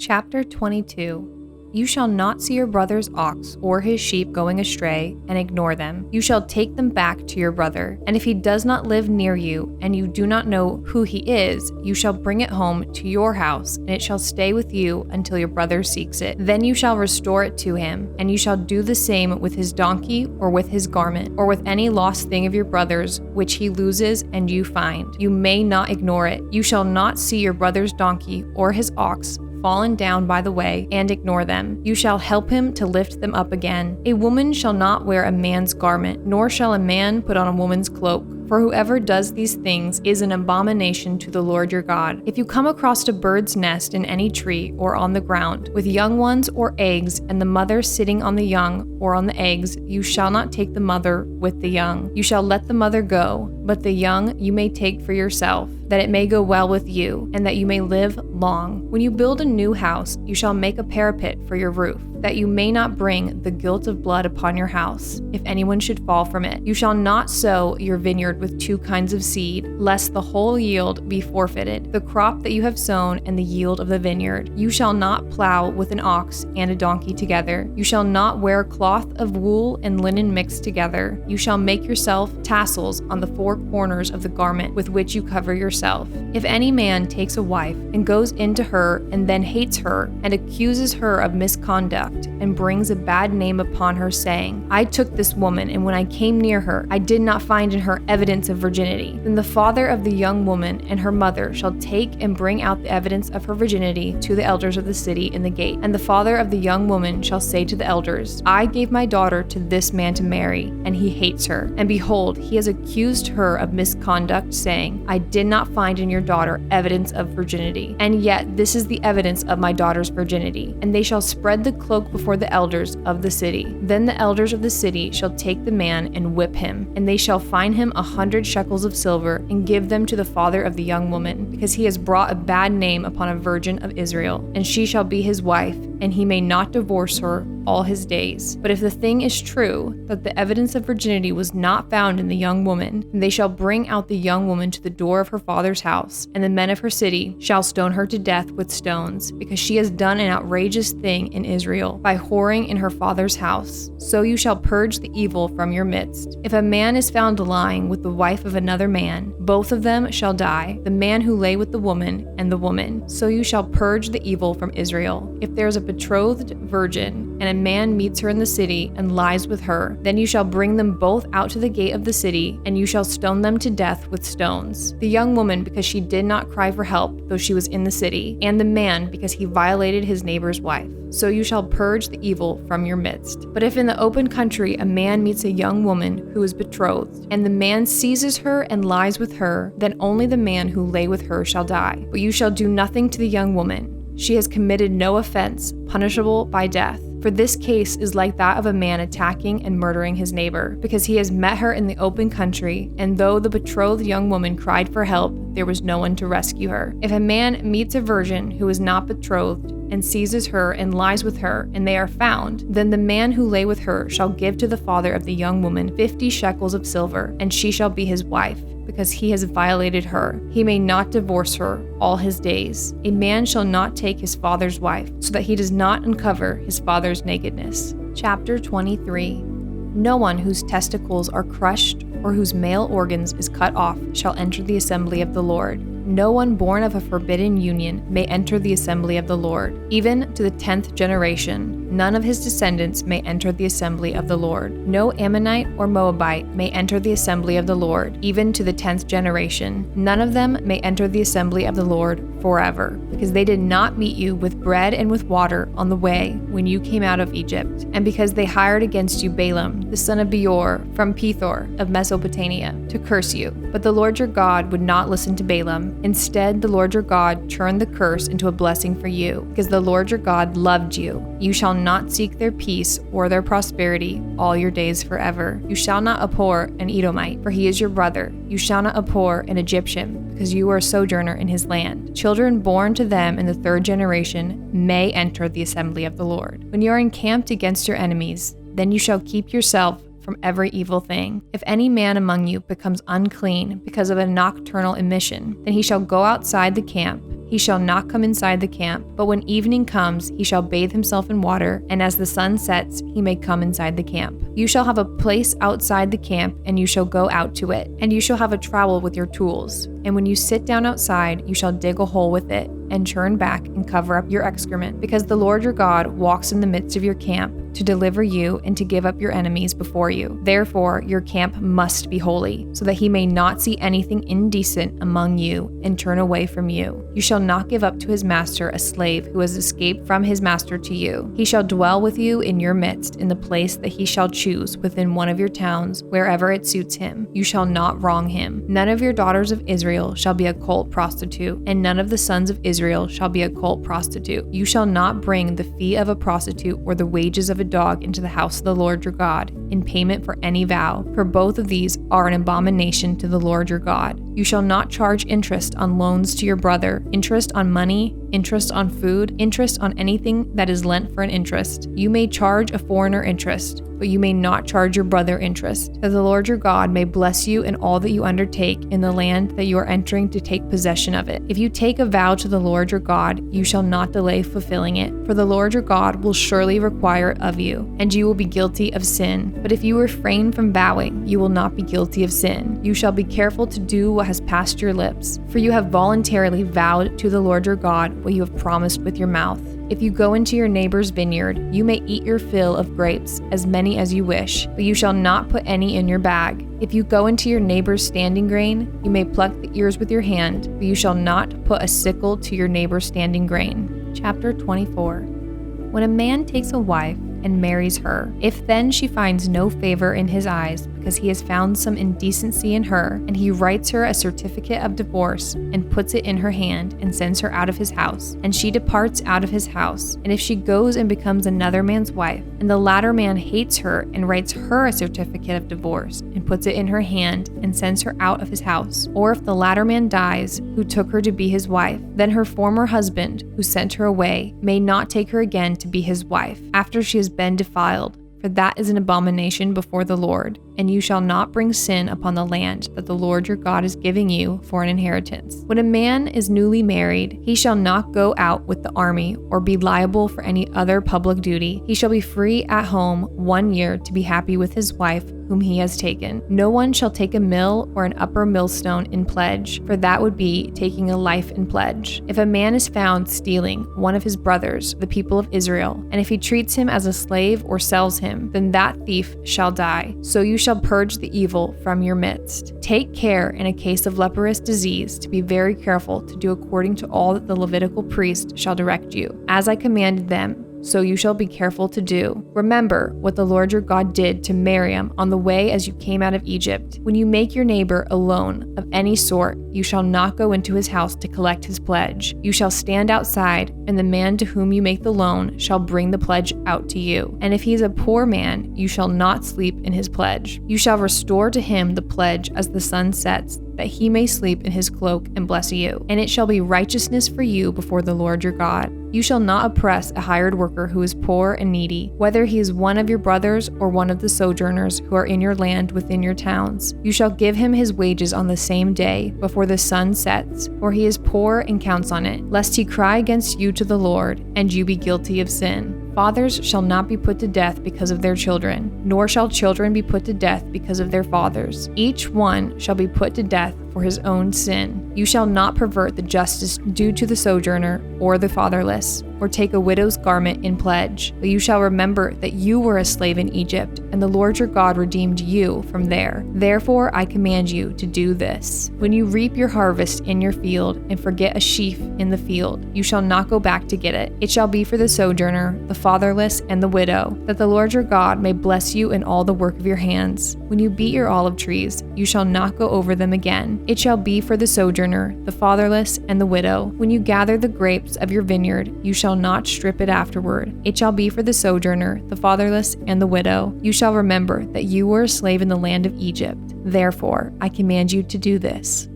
Chapter 22. You shall not see your brother's ox or his sheep going astray and ignore them. You shall take them back to your brother. And if he does not live near you and you do not know who he is, you shall bring it home to your house, and it shall stay with you until your brother seeks it. Then you shall restore it to him, and you shall do the same with his donkey or with his garment or with any lost thing of your brother's which he loses and you find. You may not ignore it. You shall not see your brother's donkey or his ox fallen down by the way and ignore them. You shall help him to lift them up again. A woman shall not wear a man's garment, nor shall a man put on a woman's cloak. For whoever does these things is an abomination to the Lord your God. If you come across a bird's nest in any tree or on the ground, with young ones or eggs, and the mother sitting on the young or on the eggs, you shall not take the mother with the young. You shall let the mother go, but the young you may take for yourself, that it may go well with you, and that you may live long. When you build a new house, you shall make a parapet for your roof, that you may not bring the guilt of blood upon your house, if anyone should fall from it. You shall not sow your vineyard with two kinds of seed, lest the whole yield be forfeited, the crop that you have sown and the yield of the vineyard. You shall not plow with an ox and a donkey together. You shall not wear cloth of wool and linen mixed together. You shall make yourself tassels on the four corners of the garment with which you cover yourself. If any man takes a wife and goes into her and then hates her and accuses her of misconduct and brings a bad name upon her, saying, I took this woman, and when I came near her, I did not find in her evidence of virginity, then the father of the young woman and her mother shall take and bring out the evidence of her virginity to the elders of the city in the gate. And the father of the young woman shall say to the elders, I gave my daughter to this man to marry, and he hates her. And behold, he has accused her of misconduct, saying, I did not find in your daughter evidence of virginity. And yet this is the evidence of my daughter's virginity. And they shall spread the cloak before the elders of the city. Then the elders of the city shall take the man and whip him, and they shall fine him 100 shekels of silver, and give them to the father of the young woman, because he has brought a bad name upon a virgin of Israel. And she shall be his wife, and he may not divorce her all his days. But if the thing is true, that the evidence of virginity was not found in the young woman, they shall bring out the young woman to the door of her father's house, and the men of her city shall stone her to death with stones, because she has done an outrageous thing in Israel, by whoring in her father's house. So you shall purge the evil from your midst. If a man is found lying with the wife of another man, both of them shall die, the man who lay with the woman and the woman. So you shall purge the evil from Israel. If there is a betrothed virgin, and a man meets her in the city and lies with her, then you shall bring them both out to the gate of the city, and you shall stone them to death with stones. The young woman, because she did not cry for help, though she was in the city, and the man, because he violated his neighbor's wife. So you shall purge the evil from your midst. But if in the open country a man meets a young woman who is betrothed, and the man seizes her and lies with her, then only the man who lay with her shall die. But you shall do nothing to the young woman. She has committed no offense, punishable by death. For this case is like that of a man attacking and murdering his neighbor, because he has met her in the open country, and though the betrothed young woman cried for help, there was no one to rescue her. If a man meets a virgin who is not betrothed, and seizes her and lies with her, and they are found, then the man who lay with her shall give to the father of the young woman 50 shekels of silver, and she shall be his wife, because he has violated her. He may not divorce her all his days. A man shall not take his father's wife, so that he does not uncover his father's nakedness. Chapter 23. No one whose testicles are crushed or whose male organs is cut off shall enter the assembly of the Lord. No one born of a forbidden union may enter the assembly of the Lord. Even to the 10th generation, none of his descendants may enter the assembly of the Lord. No Ammonite or Moabite may enter the assembly of the Lord, even to the 10th generation. None of them may enter the assembly of the Lord forever, because they did not meet you with bread and with water on the way when you came out of Egypt, and because they hired against you Balaam, the son of Beor, from Pethor of Mesopotamia, to curse you. But the Lord your God would not listen to Balaam. Instead, the Lord your God turned the curse into a blessing for you, because the Lord your God loved you. You shall not seek their peace or their prosperity all your days forever. You shall not abhor an Edomite, for he is your brother. You shall not abhor an Egyptian, because you are a sojourner in his land. Children born to them in the 3rd generation may enter the assembly of the Lord. When you are encamped against your enemies, then you shall keep yourself from every evil thing. If any man among you becomes unclean because of a nocturnal emission, then he shall go outside the camp. he shall not come inside the camp, but when evening comes, he shall bathe himself in water, and as the sun sets, he may come inside the camp. You shall have a place outside the camp, and you shall go out to it, and you shall have a trowel with your tools. And when you sit down outside, you shall dig a hole with it, and turn back and cover up your excrement, because the Lord your God walks in the midst of your camp to deliver you and to give up your enemies before you. Therefore, your camp must be holy, so that he may not see anything indecent among you and turn away from you. You shall not give up to his master a slave who has escaped from his master to you. He shall dwell with you in your midst in the place that he shall choose within one of your towns, wherever it suits him. You shall not wrong him. None of your daughters of Israel shall be a cult prostitute, and none of the sons of Israel shall be a cult prostitute. You shall not bring the fee of a prostitute or the wages of a dog into the house of the Lord your God in payment for any vow, for both of these are an abomination to the Lord your God. You shall not charge interest on loans to your brother, interest on money, interest on food, interest on anything that is lent for an interest. You may charge a foreigner interest, but you may not charge your brother interest, that the Lord your God may bless you in all that you undertake in the land that you are entering to take possession of it. If you take a vow to the Lord your God, you shall not delay fulfilling it, for the Lord your God will surely require it of you, and you will be guilty of sin. But if you refrain from vowing, you will not be guilty of sin. You shall be careful to do what has passed your lips, for you have voluntarily vowed to the Lord your God what you have promised with your mouth. If you go into your neighbor's vineyard, you may eat your fill of grapes, as many as you wish, but you shall not put any in your bag. If you go into your neighbor's standing grain, you may pluck the ears with your hand, but you shall not put a sickle to your neighbor's standing grain. Chapter 24. When a man takes a wife and marries her, if then she finds no favor in his eyes, because he has found some indecency in her, and he writes her a certificate of divorce and puts it in her hand and sends her out of his house, and she departs out of his house, and if she goes and becomes another man's wife, and the latter man hates her and writes her a certificate of divorce and puts it in her hand and sends her out of his house, or if the latter man dies who took her to be his wife, then her former husband who sent her away may not take her again to be his wife after she has been defiled, for that is an abomination before the Lord, and you shall not bring sin upon the land that the Lord your God is giving you for an inheritance. When a man is newly married, he shall not go out with the army or be liable for any other public duty. He shall be free at home 1 year to be happy with his wife whom he has taken. No one shall take a mill or an upper millstone in pledge, for that would be taking a life in pledge. If a man is found stealing one of his brothers, the people of Israel, and if he treats him as a slave or sells him, then that thief shall die. So you shall purge the evil from your midst. Take care in a case of leprous disease to be very careful to do according to all that the Levitical priest shall direct you, as I commanded them. So you shall be careful to do. Remember what the Lord your God did to Miriam on the way as you came out of Egypt. When you make your neighbor a loan of any sort, you shall not go into his house to collect his pledge. You shall stand outside, and the man to whom you make the loan shall bring the pledge out to you. And if he is a poor man, you shall not sleep in his pledge. You shall restore to him the pledge as the sun sets, that he may sleep in his cloak and bless you. And it shall be righteousness for you before the Lord your God. You shall not oppress a hired worker who is poor and needy, whether he is one of your brothers or one of the sojourners who are in your land within your towns. You shall give him his wages on the same day before the sun sets, for he is poor and counts on it, lest he cry against you to the Lord, and you be guilty of sin. Fathers shall not be put to death because of their children, nor shall children be put to death because of their fathers. Each one shall be put to death for his own sin. You shall not pervert the justice due to the sojourner or the fatherless, or take a widow's garment in pledge. But you shall remember that you were a slave in Egypt, and the Lord your God redeemed you from there. Therefore I command you to do this. When you reap your harvest in your field, and forget a sheaf in the field, you shall not go back to get it. It shall be for the sojourner, the fatherless, and the widow, that the Lord your God may bless you in all the work of your hands. When you beat your olive trees, you shall not go over them again. It shall be for the sojourner, the fatherless, and the widow. When you gather the grapes of your vineyard, you shall not strip it afterward. It shall be for the sojourner, the fatherless, and the widow. You shall remember that you were a slave in the land of Egypt. Therefore, I command you to do this.